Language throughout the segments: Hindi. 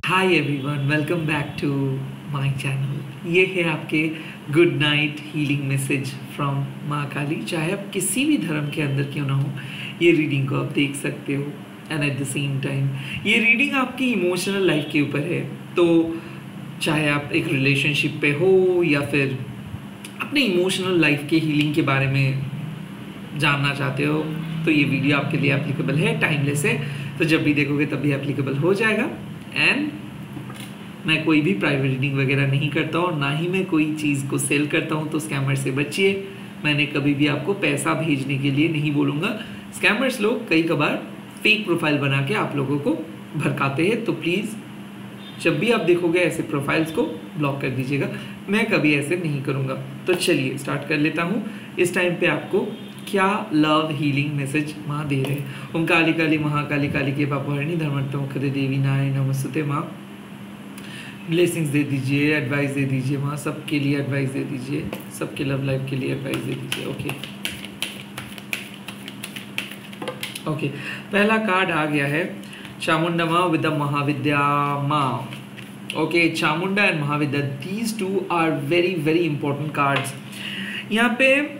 Hi everyone, welcome back to my channel. ये है आपके good night healing message from माँ काली। चाहे आप किसी भी धर्म के अंदर क्यों ना हो, ये रीडिंग को आप देख सकते हो। And at the same time ये रीडिंग आपकी इमोशनल लाइफ के ऊपर है। तो चाहे आप एक रिलेशनशिप पे हो या फिर अपने इमोशनल लाइफ के हीलिंग के बारे में जानना चाहते हो, तो ये वीडियो आपके लिए एप्लीकेबल है, टाइमलेस है। तो जब भी देखोगे तब भी एप्लीकेबल हो जाएगा। एंड मैं कोई भी प्राइवेट रीडिंग वगैरह नहीं करता हूँ, ना ही मैं कोई चीज़ को सेल करता हूँ। तो स्कैमर से बचिए। मैंने कभी भी आपको पैसा भेजने के लिए नहीं बोलूँगा। स्कैमर्स लोग कई कबार फेक प्रोफाइल बना के आप लोगों को भड़काते हैं। तो प्लीज़ जब भी आप देखोगे ऐसे प्रोफाइल्स को ब्लॉक कर दीजिएगा। मैं कभी ऐसे नहीं करूँगा। तो चलिए स्टार्ट कर लेता हूँ। इस टाइम पे आपको क्या लव हीलिंग मैसेज माँ दे रहे हैं। ओम काली काली महाकाली काली के पापहरणी धर्मत्तम मुखदे देवी नारायण नमस्ते। माँ ब्लेसिंग्स दे दीजिए, एडवाइस दे दीजिए माँ, सबके लिए एडवाइस दे दीजिए, सबके लव लाइफ के लिए एडवाइस दे दीजिए। ओके, पहला कार्ड आ गया है चामुंडा माँ विद द महाविद्या माँ। Okay, Chamunda and Mahavidya, these two are very very important cards. यहाँ पे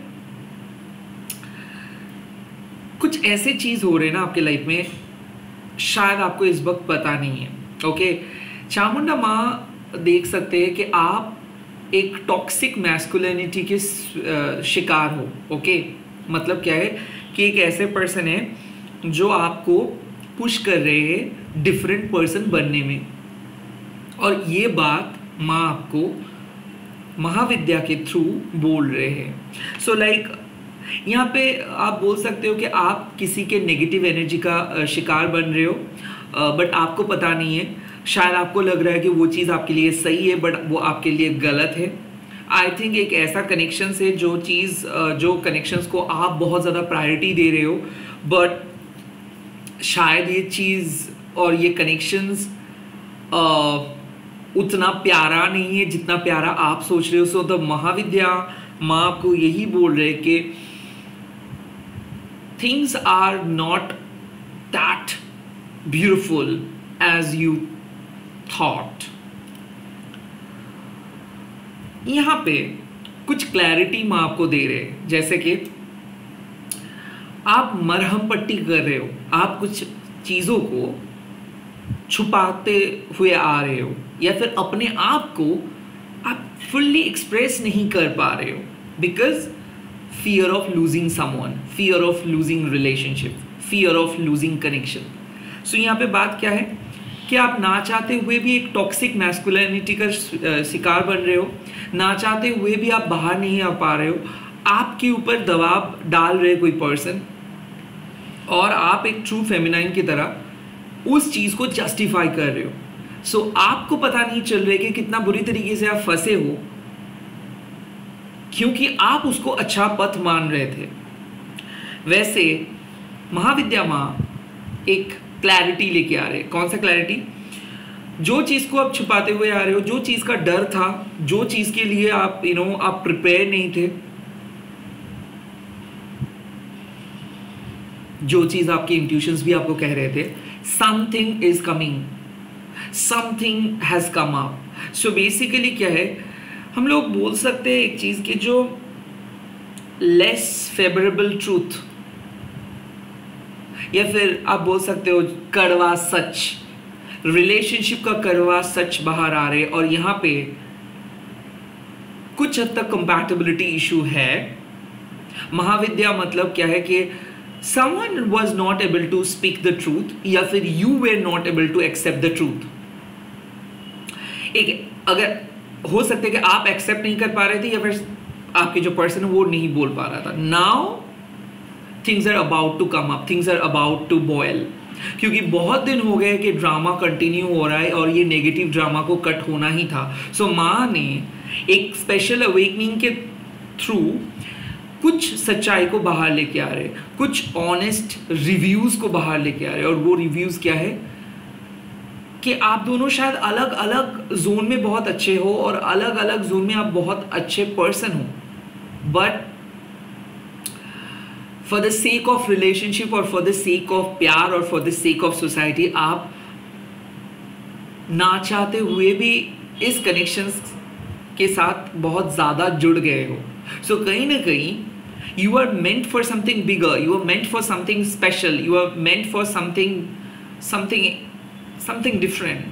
कुछ ऐसे चीज़ हो रहे हैं ना आपके लाइफ में, शायद आपको इस वक्त पता नहीं है। ओके, चामुंडा माँ देख सकते हैं कि आप एक टॉक्सिक मैस्कुलिनिटी के शिकार हो। ओके, मतलब क्या है कि एक ऐसे पर्सन है जो आपको पुश कर रहे हैं डिफरेंट पर्सन बनने में। और ये बात माँ आपको महाविद्या के थ्रू बोल रहे हैं। सो लाइक यहाँ पे आप बोल सकते हो कि आप किसी के नेगेटिव एनर्जी का शिकार बन रहे हो, बट आपको पता नहीं है। शायद आपको लग रहा है कि वो चीज़ आपके लिए सही है, बट वो आपके लिए गलत है। आई थिंक एक ऐसा कनेक्शन है जो कनेक्शंस को आप बहुत ज़्यादा प्रायोरिटी दे रहे हो, बट शायद ये चीज़ और ये कनेक्शंस उतना प्यारा नहीं है जितना प्यारा आप सोच रहे हो। सो द महाविद्या माँ आपको यही बोल रहे कि things are not that beautiful as you thought। यहाँ पे कुछ क्लैरिटी माँ आपको दे रहे हैं, जैसे कि आप मरहम पट्टी कर रहे हो, आप कुछ चीज़ों को छुपाते हुए आ रहे हो, या फिर अपने आप को आप फुल्ली एक्सप्रेस नहीं कर पा रहे हो because fear of losing someone, fear of losing relationship, fear of losing connection। So यहाँ पे बात क्या है कि आप ना चाहते हुए भी एक टॉक्सिक मैस्कुलिनिटी का शिकार बन रहे हो, ना चाहते हुए भी आप बाहर नहीं आ पा रहे हो। आपके ऊपर दबाव डाल रहे कोई पर्सन, और आप एक ट्रू फेमिनाइन की तरह उस चीज़ को जस्टिफाई कर रहे हो। सो आपको पता नहीं चल रहा है कि कितना बुरी तरीके से आप फंसे हो, क्योंकि आप उसको अच्छा पथ मान रहे थे। वैसे महाविद्या माँ एक क्लैरिटी लेके आ रहे। कौन सा क्लैरिटी? जो चीज़ को आप छुपाते हुए आ रहे हो, जो चीज़ का डर था, जो चीज़ के लिए आप आप प्रिपेयर नहीं थे, जो चीज़ आपके इंट्यूशंस भी आपको कह रहे थे, something is coming, something has come up. So basically क्या है, हम लोग बोल सकते हैं एक चीज़ की जो लेस फेवरेबल ट्रूथ, या फिर आप बोल सकते हो कड़वा सच, रिलेशनशिप का कड़वा सच बाहर आ रहे। और यहाँ पे कुछ हद तक कंपैटिबिलिटी इशू है। महाविद्या मतलब क्या है कि someone was not able to speak the truth, या फिर you were not able to accept the truth। एक अगर हो सकता है कि आप एक्सेप्ट नहीं कर पा रहे थे, या फिर आपके जो पर्सन है वो नहीं बोल पा रहा था। Now things are about to come up, things are about to boil, क्योंकि बहुत दिन हो गए कि ड्रामा कंटिन्यू हो रहा है और ये नेगेटिव ड्रामा को कट होना ही था। सो माँ ने एक स्पेशल अवेकनिंग के थ्रू कुछ सच्चाई को बाहर लेके आ रहे, कुछ ऑनेस्ट रिव्यूज को बाहर लेके आ रहे। और वो रिव्यूज क्या है कि आप दोनों शायद अलग अलग जोन में बहुत अच्छे हो, और अलग अलग जोन में आप बहुत अच्छे पर्सन हो, but for the sake of relationship और फॉर द सेक ऑफ प्यार और for the sake of society आप ना चाहते हुए भी इस कनेक्शंस के साथ बहुत ज़्यादा जुड़ गए हो। सो कहीं ना कहीं you are meant for something bigger, you are meant for something special, you are meant for something something something different.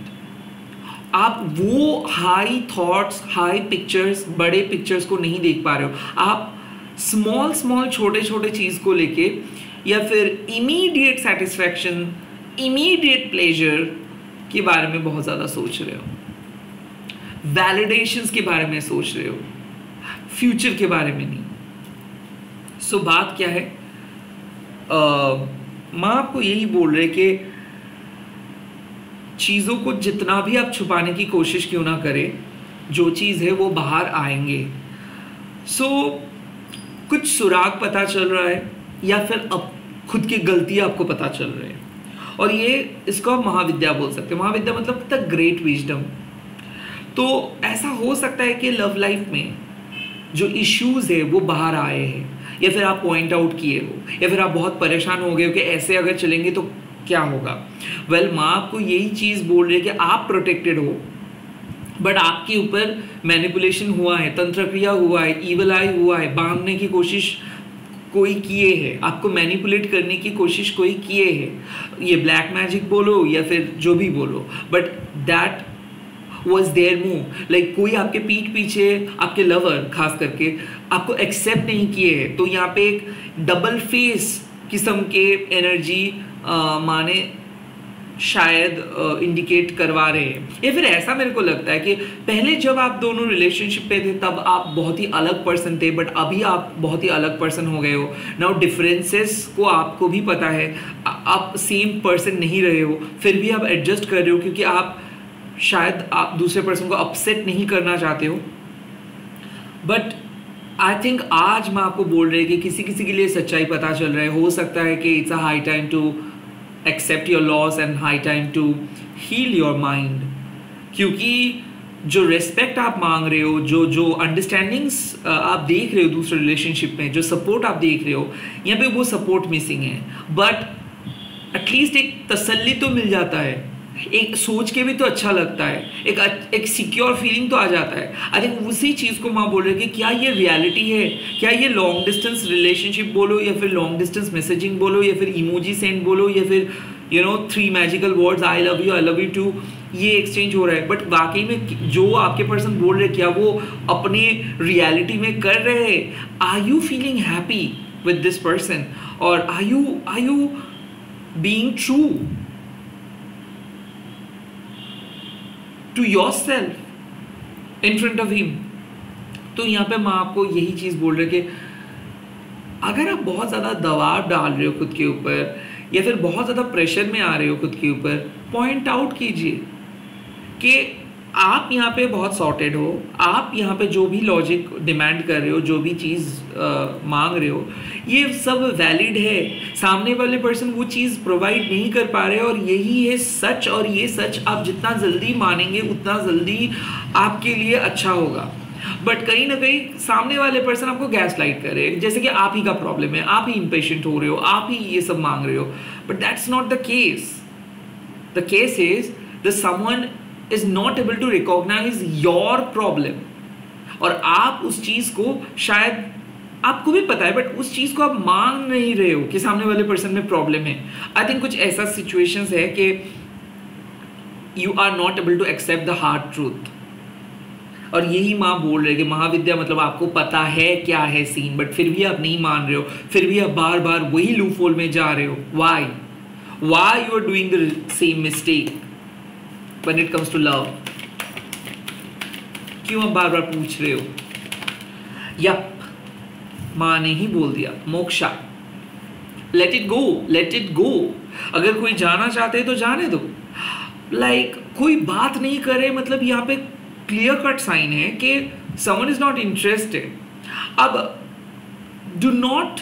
आप वो हाई थॉट्स, हाई पिक्चर्स, बड़े पिक्चर्स को नहीं देख पा रहे हो। आप स्मॉल स्मॉल छोटे छोटे चीज़ को लेके या फिर इमीडिएट सेटिस्फैक्शन, इमीडिएट प्लेजर के बारे में बहुत ज़्यादा सोच रहे हो, वैलिडेशंस के बारे में सोच रहे हो, फ्यूचर के बारे में नहीं। सो बात क्या है, माँ आपको यही बोल रहे कि चीज़ों को जितना भी आप छुपाने की कोशिश क्यों ना करें, जो चीज़ है वो बाहर आएंगे। सो कुछ सुराग पता चल रहा है या फिर अब खुद की गलती आपको पता चल रही है, और ये इसको आप महाविद्या बोल सकते हैं। महाविद्या मतलब द ग्रेट विजडम। तो ऐसा हो सकता है कि लव लाइफ में जो इश्यूज है वो बाहर आए हैं, या फिर आप पॉइंट आउट किए हो, या फिर आप बहुत परेशान हो गए हो कि ऐसे अगर चलेंगे तो क्या होगा। वेल, माँ आपको यही चीज़ बोल रही है कि आप प्रोटेक्टेड हो, बट आपके ऊपर मैनिपुलेशन हुआ है, तंत्र क्रिया हुआ है, ईवल आई हुआ है, बांधने की कोशिश कोई किए है, आपको मैनिपुलेट करने की कोशिश कोई किए है। ये ब्लैक मैजिक बोलो या फिर जो भी बोलो, but that was their move. Like कोई आपके पीठ पीछे, आपके लवर खास करके, आपको एक्सेप्ट नहीं किए हैं। तो यहाँ पे एक डबल फेस किस्म के एनर्जी माने शायद इंडिकेट करवा रहे हैं। या फिर ऐसा मेरे को लगता है कि पहले जब आप दोनों रिलेशनशिप पे थे तब आप बहुत ही अलग पर्सन थे, बट अभी आप बहुत ही अलग पर्सन हो गए हो। नाउ डिफरेंसेस को आपको भी पता है, आप सेम पर्सन नहीं रहे हो, फिर भी आप एडजस्ट कर रहे हो क्योंकि आप शायद आप दूसरे पर्सन को अपसेट नहीं करना चाहते हो। बट आई थिंक आज मैं आपको बोल रही कि किसी किसी के लिए सच्चाई पता चल रहा है। हो सकता है कि it's a high time to accept your loss and high time to heal your mind, क्योंकि जो रिस्पेक्ट आप मांग रहे हो, जो जो अंडरस्टैंडिंग्स आप देख रहे हो दूसरे रिलेशनशिप में, जो सपोर्ट आप देख रहे हो, यहाँ पे वो सपोर्ट मिसिंग है। बट एटलीस्ट एक तसल्ली तो मिल जाता है, एक सोच के भी तो अच्छा लगता है, एक सिक्योर फीलिंग तो आ जाता है। आई थिंक उसी चीज़ को माँ बोल रहे कि क्या ये रियलिटी है, क्या ये लॉन्ग डिस्टेंस रिलेशनशिप बोलो या फिर लॉन्ग डिस्टेंस मैसेजिंग बोलो या फिर इमोजी सेंड बोलो या फिर 3 magical words I love you too, ये एक्सचेंज हो रहा है। बट वाकई में जो आपके पर्सन बोल रहे क्या वो अपने रियलिटी में कर रहे हैं? Are you feeling happy with this person, और are you being true to yourself in front of him? तो यहाँ पे मैं आपको यही चीज़ बोल रही कि अगर आप बहुत ज़्यादा दबाव डाल रहे हो खुद के ऊपर या फिर बहुत ज़्यादा प्रेशर में आ रहे हो खुद के ऊपर, पॉइंट आउट कीजिए कि आप यहाँ पे बहुत सॉर्टेड हो, आप यहाँ पे जो भी लॉजिक डिमांड कर रहे हो, जो भी चीज़ मांग रहे हो, ये सब वैलिड है। सामने वाले पर्सन वो चीज़ प्रोवाइड नहीं कर पा रहे और यही है सच, और ये सच आप जितना जल्दी मानेंगे उतना जल्दी आपके लिए अच्छा होगा। बट कहीं ना कहीं सामने वाले पर्सन आपको गैस लाइट करे, जैसे कि आप ही का प्रॉब्लम है, आप ही इम्पेशेंट हो रहे हो, आप ही ये सब मांग रहे हो। But that's not the case. The case is the someone is not able to recognize your problem, और आप उस चीज़ को शायद आपको भी पता है बट उस चीज़ को आप मांग नहीं रहे हो कि सामने वाले पर्सन में प्रॉब्लम है। आई थिंक कुछ ऐसा सिचुएशंस है कि you are not able to accept the hard truth, और यही माँ बोल रहे कि महाविद्या मतलब आपको पता है क्या है सीन, बट फिर भी आप नहीं मान रहे हो, फिर भी आप बार बार वही लूपहोल में जा रहे हो। Why you are doing the same mistake when it comes to love? क्यों आप बार बार पूछ रहे हो? यप, माँ ने ही बोल दिया, मोक्षा, लेट इट गो। अगर कोई जाना चाहते हैं तो जाने दो। कोई बात नहीं करे, मतलब यहाँ पे क्लियर कट साइन है कि someone is not interested. अब do not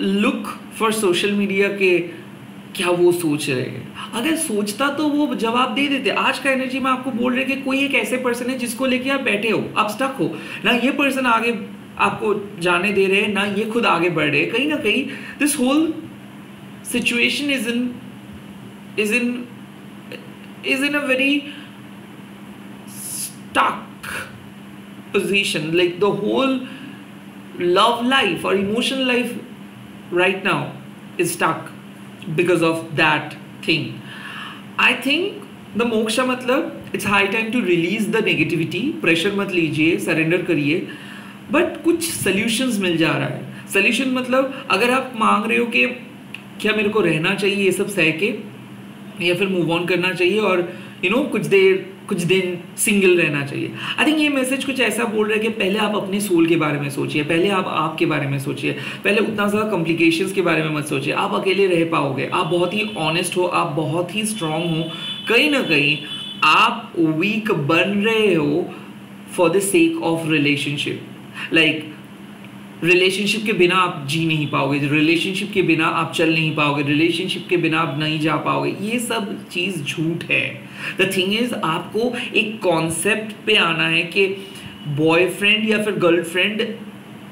look for social media के क्या वो सोच रहे हैं। अगर सोचता तो वो जवाब दे देते। आज का एनर्जी में आपको बोल रहे कि कोई एक ऐसे पर्सन है जिसको लेके आप बैठे हो, आप स्टक हो ना, ये पर्सन आगे आपको जाने दे रहे हैं ना ये खुद आगे बढ़ रहे हैं। कहीं ना कहीं this whole situation is in is in a very stuck position. Like the whole love life or emotional life right now is stuck because of that thing. I think the moksha मतलब it's high time to release the negativity. Pressure मत लीजिए, सरेंडर करिए, बट कुछ सॉल्यूशंस मिल जा रहा है. सॉल्यूशन मतलब अगर आप मांग रहे हो कि क्या मेरे को रहना चाहिए ये सब सह के, या फिर मूव ऑन करना चाहिए और कुछ दिन सिंगल रहना चाहिए. आई थिंक ये मैसेज कुछ ऐसा बोल रहा है कि पहले आप अपने सोल के बारे में सोचिए, पहले आप आपके बारे में सोचिए, पहले उतना ज़्यादा कॉम्प्लिकेशंस के बारे में मत सोचिए. आप अकेले रह पाओगे, आप बहुत ही ऑनेस्ट हो, आप बहुत ही स्ट्रांग हो. कहीं ना कहीं आप वीक बन रहे हो for the sake of relationship. Like relationship के बिना आप जी नहीं पाओगे, रिलेशनशिप के बिना आप चल नहीं पाओगे, रिलेशनशिप के बिना आप नहीं जा पाओगे. ये सब चीज़ झूठ है. द थिंग इज आपको एक कॉन्सेप्ट पे आना है कि बॉयफ्रेंड या फिर गर्लफ्रेंड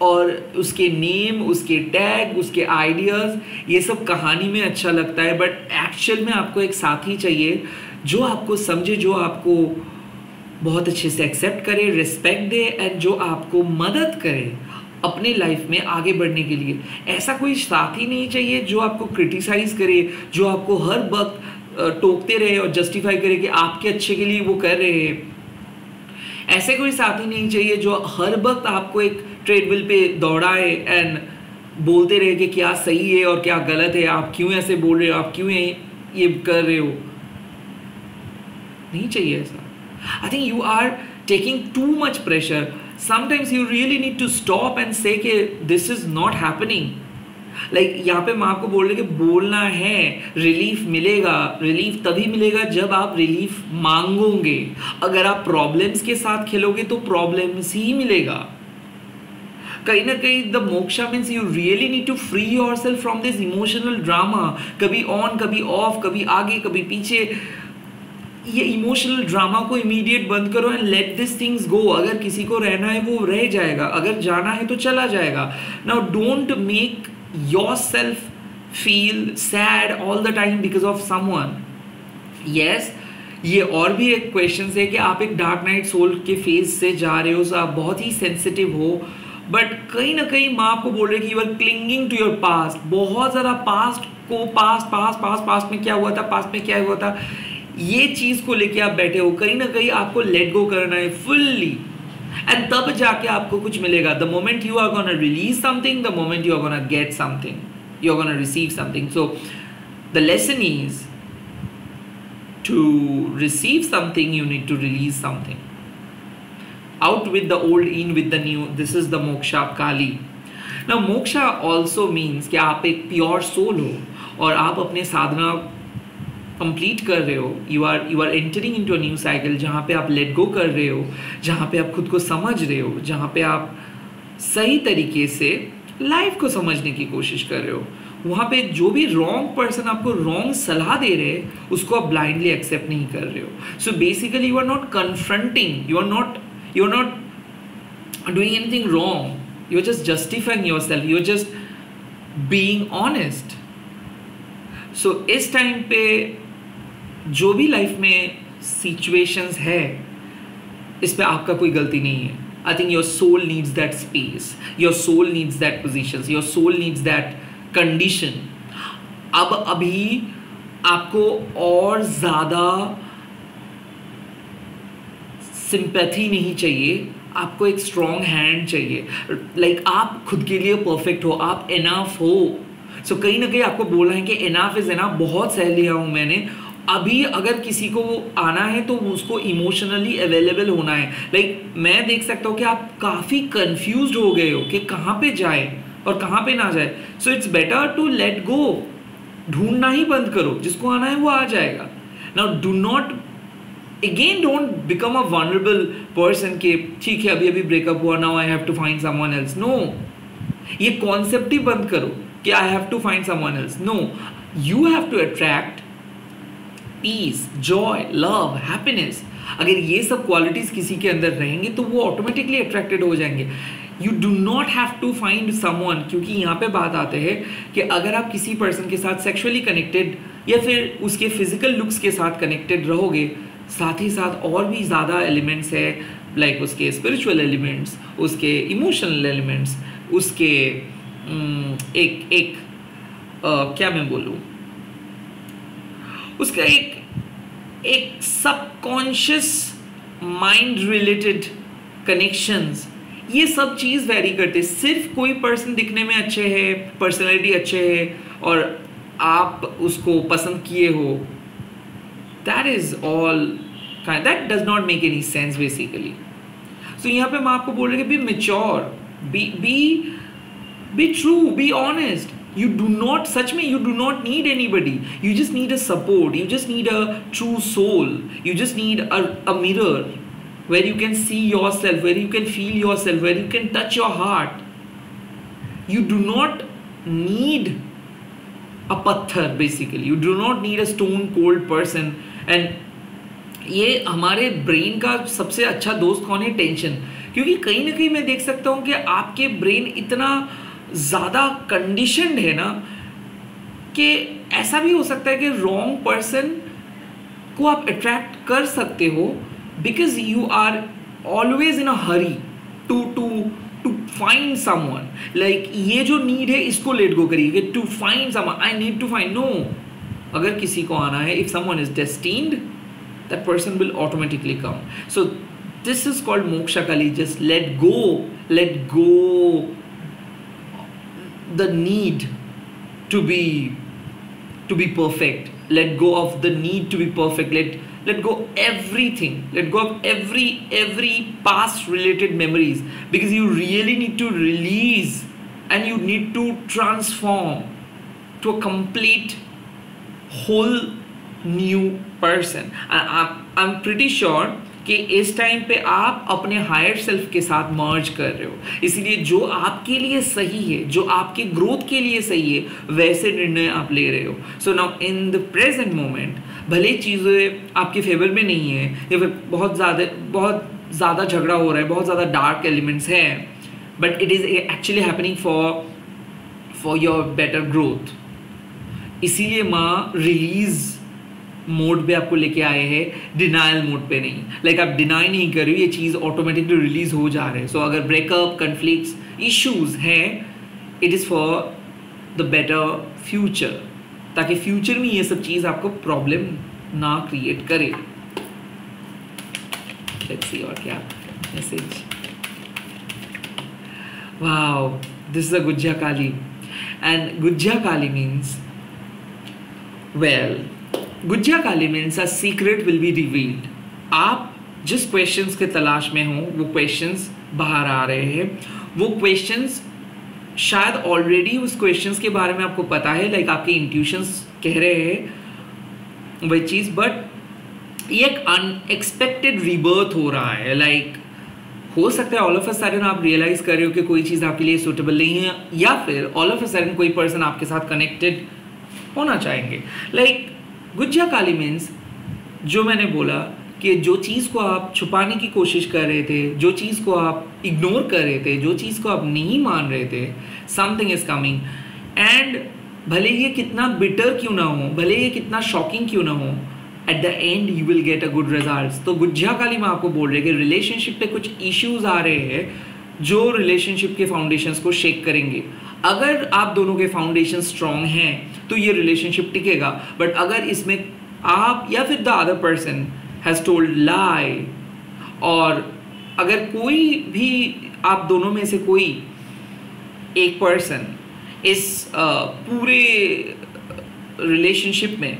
और उसके नेम, उसके टैग, उसके आइडियाज़, ये सब कहानी में अच्छा लगता है, बट एक्चुअल में आपको एक साथी चाहिए जो आपको समझे, जो आपको बहुत अच्छे से एक्सेप्ट करे, रिस्पेक्ट दे, एंड जो आपको मदद करे अपने लाइफ में आगे बढ़ने के लिए. ऐसा कोई साथी नहीं चाहिए जो आपको क्रिटिसाइज करे, जो आपको हर वक्त टोकते रहे और जस्टिफाई करे कि आपके अच्छे के लिए वो कर रहे हैं. ऐसे कोई साथी नहीं चाहिए जो हर वक्त आपको एक ट्रेडमिल पे दौड़ाए एंड बोलते रहे कि क्या सही है और क्या गलत है, आप क्यों ऐसे बोल रहे हो, आप क्यों ये कर रहे हो. नहीं चाहिए ऐसा. I think you are taking too much pressure. Sometimes you really need to stop and say कि this is not happening. Like यहाँ पे मैं आपको बोल रही कि बोलना है, रिलीफ मिलेगा. रिलीफ तभी मिलेगा जब आप रिलीफ मांगोगे. अगर आप प्रॉब्लम्स के साथ खेलोगे तो प्रॉब्लम्स ही मिलेगा. कहीं ना कहीं the moksha means you really need to free yourself from this emotional drama. कभी ऑन, कभी ऑफ, कभी आगे, कभी पीछे. ये इमोशनल ड्रामा को इमीडिएट बंद करो and let this things go. अगर किसी को रहना है वो रह जाएगा, अगर जाना है तो चला जाएगा. Now don't make yourself feel sad all the time because of someone. Yes, ये और भी एक क्वेश्चन है कि आप एक डार्क नाइट सोल के फेज से जा रहे हो, so आप बहुत ही सेंसिटिव हो, बट कहीं ना कहीं माँ आपको बोल रही है कि you are clinging to your past. बहुत ज़्यादा पास्ट को पास्ट में क्या हुआ था, पास्ट में क्या हुआ था, ये चीज को लेके आप बैठे हो. कहीं ना कहीं आपको लेट गो करना है फुल्ली, एंड तब जाके आपको कुछ मिलेगा. The moment you are gonna release something, the moment you are gonna get something, you are gonna receive something. So the lesson is to receive something you need to release something. Out with the old, in with the new. This is the Moksha Kali. Now Moksha also means कि आप एक प्योर सोल हो और आप अपने साधना कंप्लीट कर रहे हो. You are entering into a new cycle जहाँ पे आप लेट गो कर रहे हो, जहाँ पे आप खुद को समझ रहे हो, जहाँ पे आप सही तरीके से लाइफ को समझने की कोशिश कर रहे हो. वहाँ पे जो भी रॉन्ग पर्सन आपको रॉन्ग सलाह दे रहे हैं उसको आप ब्लाइंडली एक्सेप्ट नहीं कर रहे हो. So basically you are not confronting, you are not doing anything wrong, you are just justifying yourself, you are just being honest. So इस टाइम पे जो भी लाइफ में सिचुएशंस है, इस पे आपका कोई गलती नहीं है. I think your soul needs that space, your soul needs that positions, your soul needs that condition. अब अभी आपको और ज़्यादा सिंपैथी नहीं चाहिए, आपको एक स्ट्रॉन्ग हैंड चाहिए. लाइक आप खुद के लिए परफेक्ट हो, आप इनफ हो. सो कहीं ना कहीं आपको बोलना है कि इनफ इज इनफ, बहुत सह लिया हूँ मैंने. अभी अगर किसी को आना है तो उसको इमोशनली अवेलेबल होना है. लाइक मैं देख सकता हूँ कि आप काफ़ी कंफ्यूज्ड हो गए हो कि कहाँ पे जाए और कहाँ पे ना जाए. So it's better to let go. ढूंढना ही बंद करो, जिसको आना है वो आ जाएगा. Now do not again, don't become a vulnerable person के ठीक है अभी अभी ब्रेकअप हुआ, now I have to find someone else. No, ये कॉन्सेप्ट ही बंद करो कि I have to find someone else. No, you have to attract peace, joy, love, happiness. अगर ये सब क्वालिटीज किसी के अंदर रहेंगे तो वो ऑटोमेटिकली अट्रैक्टेड हो जाएंगे. You do not have to find someone, क्योंकि यहाँ पे बात आते हैं कि अगर आप किसी पर्सन के साथ सेक्सुअली कनेक्टेड या फिर उसके फिजिकल लुक्स के साथ कनेक्टेड रहोगे, साथ ही साथ और भी ज़्यादा एलिमेंट्स है, लाइक उसके स्पिरिचुअल एलिमेंट्स, उसके इमोशनल एलिमेंट्स, उसके क्या मैं बोलूँ, उसका एक सबकॉन्शियस माइंड रिलेटेड कनेक्शंस, ये सब चीज़ वेरी करते। सिर्फ कोई पर्सन दिखने में अच्छे है, पर्सनैलिटी अच्छे है और आप उसको पसंद किए हो, that is all, that does not make any sense basically. So यहाँ पे मैं आपको बोल रही हूँ कि be mature, be true, be honest. You do not, सच में you do not need anybody. You just need a support. You just need a true soul. You just need a mirror where you can see yourself, where you can feel yourself, where you can touch your heart. You do not need a patthar basically. You do not need a stone cold person. And ये हमारे ब्रेन का सबसे अच्छा दोस्त कौन है? टेंशन। क्योंकि कहीं ना कहीं मैं देख सकता हूँ कि आपके ब्रेन इतना ज़्यादा कंडीशनड है ना कि ऐसा भी हो सकता है कि रॉन्ग पर्सन को आप अट्रैक्ट कर सकते हो, because you are always in a hurry to find someone. Like ये जो नीड है इसको लेट गो करिए, to find someone, I need to find. No, अगर किसी को आना है, if someone is destined, that person will automatically come. So this is called Moksha Kali. Just let go the need to be perfect. Let go of the need to be perfect. Let go everything. Let go of every past related memories, because you really need to release and you need to transform to a complete whole new person. I'm pretty sure कि इस टाइम पे आप अपने हायर सेल्फ के साथ मर्ज कर रहे हो, इसलिए जो आपके लिए सही है, जो आपके ग्रोथ के लिए सही है, वैसे निर्णय आप ले रहे हो। So now in the present moment, भले चीज़ें आपके फेवर में नहीं है या फिर बहुत ज़्यादा झगड़ा हो रहा है, बहुत ज़्यादा डार्क एलिमेंट्स हैं, but it is actually happening for your better growth. इसीलिए माँ रिलीज मोड पे आपको लेके आए हैं, डिनाइल मोड पे नहीं। लाइक आप डिनाई नहीं कर रहे हो, ये चीज़ ऑटोमेटिकली रिलीज हो जा रहे हैं। सो अगर ब्रेकअप, कन्फ्लिक्ट्स, इश्यूज हैं, it is for the better future, ताकि फ्यूचर में ये सब चीज़ आपको प्रॉब्लम ना क्रिएट करे। लेट्स सी और क्या message. Wow, this is a Guhya Kali, and Guhya Kali means, well, Guhya Kali means a secret will be revealed. आप जिस क्वेश्चंस के तलाश में हो, वो क्वेश्चंस बाहर आ रहे हैं। वो क्वेश्चंस शायद ऑलरेडी उस क्वेश्चंस के बारे में आपको पता है, लाइक आपके इंट्यूशंस कह रहे हैं वही चीज़, बट ये एक अनएक्सपेक्टेड रीबर्थ हो रहा है। लाइक हो सकता है ऑल ऑफ अ सडन आप रियलाइज कर रहे हो कि कोई चीज़ आपके लिए सूटेबल नहीं है, या फिर ऑल ऑफ अ सडन कोई पर्सन आपके साथ कनेक्टेड होना चाहेंगे। लाइक गुज्जा काली मीन्स, जो मैंने बोला कि जो चीज़ को आप छुपाने की कोशिश कर रहे थे, जो चीज़ को आप इग्नोर कर रहे थे, जो चीज़ को आप नहीं मान रहे थे, समथिंग इज कमिंग। एंड भले ये कितना बिटर क्यों ना हो, भले ये कितना शॉकिंग क्यों ना हो, at the end you will get a good result. तो गुज्जा काली मैं आपको बोल रही है कि रिलेशनशिप पे कुछ इश्यूज आ रहे हैं जो रिलेशनशिप के फाउंडेशंस को शेक करेंगे। अगर आप दोनों के फाउंडेशन स्ट्रॉन्ग हैं तो ये रिलेशनशिप टिकेगा, बट अगर इसमें आप या फिर the other person has told lie, और अगर कोई भी आप दोनों में से कोई एक पर्सन इस पूरे रिलेशनशिप में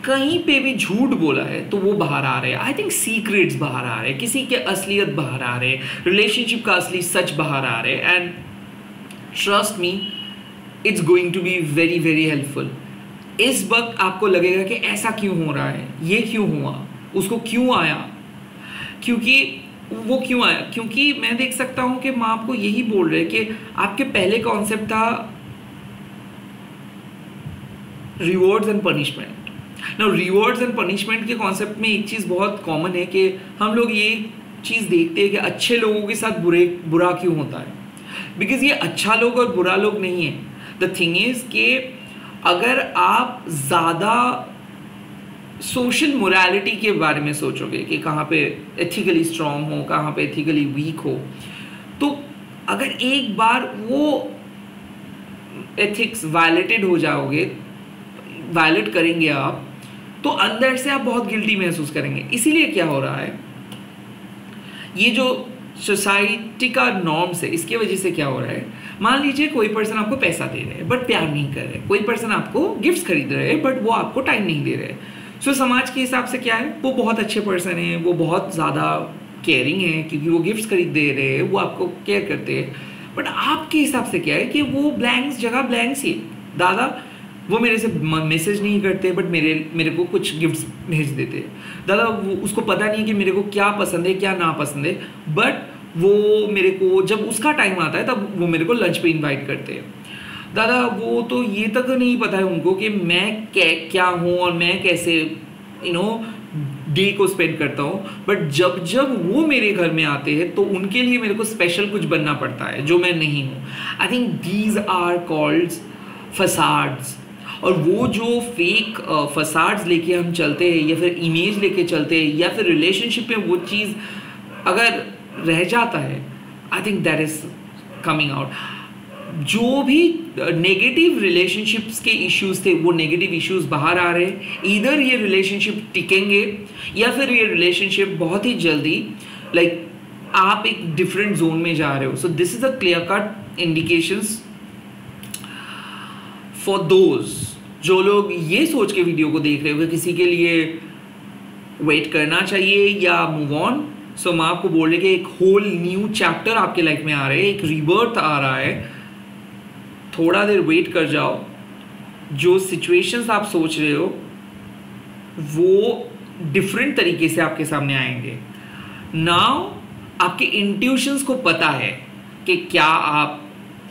कहीं पे भी झूठ बोला है तो वो बाहर आ रहे हैं। आई थिंक सीक्रेट्स बाहर आ रहे हैं, किसी के असलियत बाहर आ रहे हैं, रिलेशनशिप का असली सच बाहर आ रहे हैं। And trust me, it's going to be very very helpful. इस वक्त आपको लगेगा कि ऐसा क्यों हो रहा है, ये क्यों हुआ, उसको क्यों आया, क्योंकि वो क्यों आया, क्योंकि मैं देख सकता हूँ कि माँ आपको यही बोल रहे कि आपके पहले कॉन्सेप्ट था rewards and punishment. Now rewards and punishment के कॉन्सेप्ट में एक चीज़ बहुत कॉमन है कि हम लोग ये चीज़ देखते हैं कि अच्छे लोगों के साथ बुरा क्यों होता है, बिकॉज ये अच्छा लोग और बुरा लोग नहीं है। द थिंग इज कि अगर आप ज़्यादा सोशल मोरालिटी के बारे में सोचोगे कि कहाँ पे एथिकली स्ट्रांग हो, कहाँ पे एथिकली वीक हो, तो अगर एक बार वो एथिक्स वायलेटेड हो जाओगे, वायलेट करेंगे आप, तो अंदर से आप बहुत गिल्टी महसूस करेंगे। इसीलिए क्या हो रहा है, ये जो सोसाइटी का नॉर्म्स है, इसकी वजह से क्या हो रहा है, मान लीजिए कोई पर्सन आपको पैसा दे रहे हैं बट प्यार नहीं कर रहे, कोई पर्सन आपको गिफ्ट्स खरीद रहे हैं बट वो आपको टाइम नहीं दे रहे। सो समाज के हिसाब से क्या है, वो बहुत अच्छे पर्सन हैं, वो बहुत ज़्यादा केयरिंग है क्योंकि वो गिफ्ट्स खरीद दे रहे हैं, वो आपको केयर करते हैं। बट आपके हिसाब से क्या है कि वो ब्लैंक्स जगह ब्लैंक्स ही, दादा वो मेरे से मैसेज नहीं करते बट मेरे को कुछ गिफ्ट्स भेज देते हैं, दादा वो उसको पता नहीं कि मेरे को क्या पसंद है क्या ना पसंद है, बट वो मेरे को जब उसका टाइम आता है तब वो मेरे को लंच पे इनवाइट करते हैं। दादा वो तो ये तक नहीं पता है उनको कि मैं क्या हूँ और मैं कैसे डे को स्पेंड करता हूँ, बट जब जब वो मेरे घर में आते हैं तो उनके लिए मेरे को स्पेशल कुछ बनना पड़ता है जो मैं नहीं हूँ। I think these are called facades. और वो जो फेक फसाड्स लेके हम चलते हैं या फिर इमेज लेके चलते हैं या फिर रिलेशनशिप में वो चीज़ अगर रह जाता है, I think that is coming out. जो भी नेगेटिव रिलेशनशिप्स के इश्यूज थे वो नेगेटिव इश्यूज बाहर आ रहे हैं। इधर ये रिलेशनशिप टिकेंगे या फिर ये रिलेशनशिप बहुत ही जल्दी आप एक डिफरेंट जोन में जा रहे हो। सो this is a clear cut indications for those जो लोग ये सोच के वीडियो को देख रहे हो कि किसी के लिए वेट करना चाहिए या मूव ऑन। सो मैं आपको बोल रही कि एक होल न्यू चैप्टर आपके लाइफ में आ रहे हैं, एक रीबर्थ आ रहा है। थोड़ा देर वेट कर जाओ, जो सिचुएशंस आप सोच रहे हो वो डिफरेंट तरीके से आपके सामने आएंगे। नाउ आपके इंट्यूशंस को पता है कि क्या आप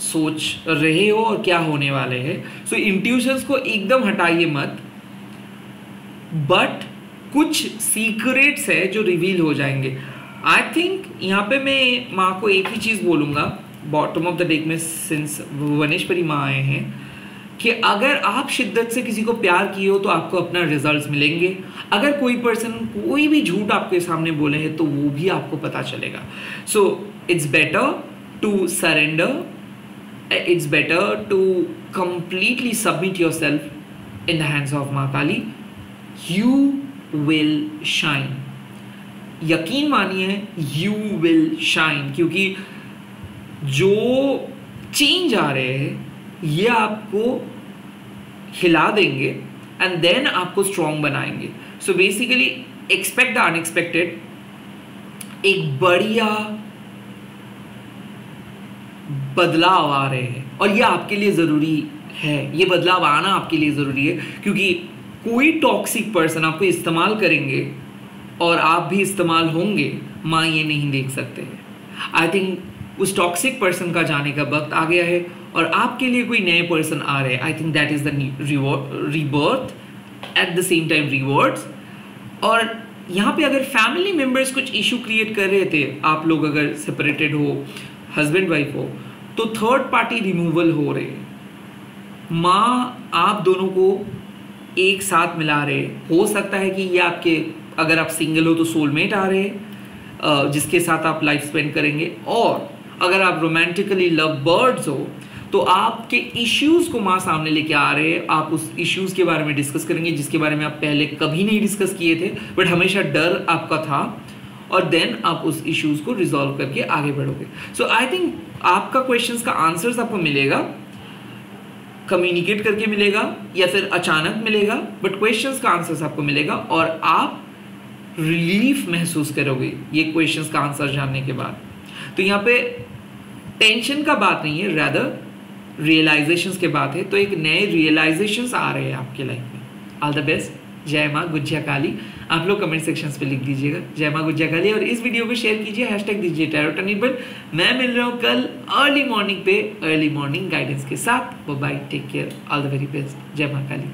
सोच रहे हो और क्या होने वाले हैं। सो इंट्यूशंस को एकदम हटाइए मत, बट कुछ सीक्रेट्स है जो रिवील हो जाएंगे। आई थिंक यहाँ पे मैं माँ को एक ही चीज़ बोलूँगा बॉटम ऑफ द डेक में, सिंस भुवनेश्वरी माँ आए हैं, कि अगर आप शिद्दत से किसी को प्यार किए हो तो आपको अपना रिजल्ट्स मिलेंगे। अगर कोई पर्सन कोई भी झूठ आपके सामने बोले हैं तो वो भी आपको पता चलेगा। So it's better to surrender, it's better to completely submit yourself in the hands of माँ काली. You will shine. यकीन मानिए you will shine, क्योंकि जो चेंज आ रहे हैं ये आपको हिला देंगे एंड देन आपको स्ट्रॉन्ग बनाएंगे। So basically expect the unexpected. एक बढ़िया बदलाव आ रहे हैं और ये आपके लिए ज़रूरी है, ये बदलाव आना आपके लिए ज़रूरी है, क्योंकि कोई टॉक्सिक पर्सन आपको इस्तेमाल करेंगे और आप भी इस्तेमाल होंगे, माँ ये नहीं देख सकते हैं। आई थिंक उस टॉक्सिक पर्सन का जाने का वक्त आ गया है और आपके लिए कोई नए पर्सन आ रहे हैं। I think that is the rebirth, at the same time rewards. और यहाँ पे अगर फैमिली मेम्बर्स कुछ इशू क्रिएट कर रहे थे, आप लोग अगर सेपरेटेड हो, हस्बैंड वाइफ हो, तो थर्ड पार्टी रिमूवल हो रहे हैं। माँ आप दोनों को एक साथ मिला रहे। हो सकता है कि ये आपके, अगर आप सिंगल हो तो सोलमेट आ रहे हैं जिसके साथ आप लाइफ स्पेंड करेंगे, और अगर आप रोमांटिकली लव बर्ड्स हो तो आपके इश्यूज़ को माँ सामने लेके आ रहे हैं। आप उस इश्यूज़ के बारे में डिस्कस करेंगे जिसके बारे में आप पहले कभी नहीं डिस्कस किए थे, बट हमेशा डर आपका था, और देन आप उस इश्यूज़ को रिजॉल्व करके आगे बढ़ोगे। सो आई थिंक आपका क्वेश्चंस का आंसर्स आपको मिलेगा, कम्युनिकेट करके मिलेगा या फिर अचानक मिलेगा, बट क्वेश्चंस का आंसर्स आपको मिलेगा और आप रिलीफ महसूस करोगे ये क्वेश्चंस का आंसर जानने के बाद। तो यहाँ पे टेंशन का बात नहीं है, रादर रियलाइजेशंस के बात है। तो एक नए रियलाइजेशंस आ रहे हैं आपके लाइफ में। All the best. जय माँ गुज्जा काली। आप लोग कमेंट सेक्शंस पे लिख दीजिएगा जय माँ गुज्जा काली, और इस वीडियो को शेयर कीजिए, हैशटैग दीजिए टैरोटनिबल। मैं मिल रहा हूँ कल अर्ली मॉर्निंग पे, अर्ली मॉर्निंग गाइडेंस के साथ। Bye, take care, all the very best. जय माँ काली।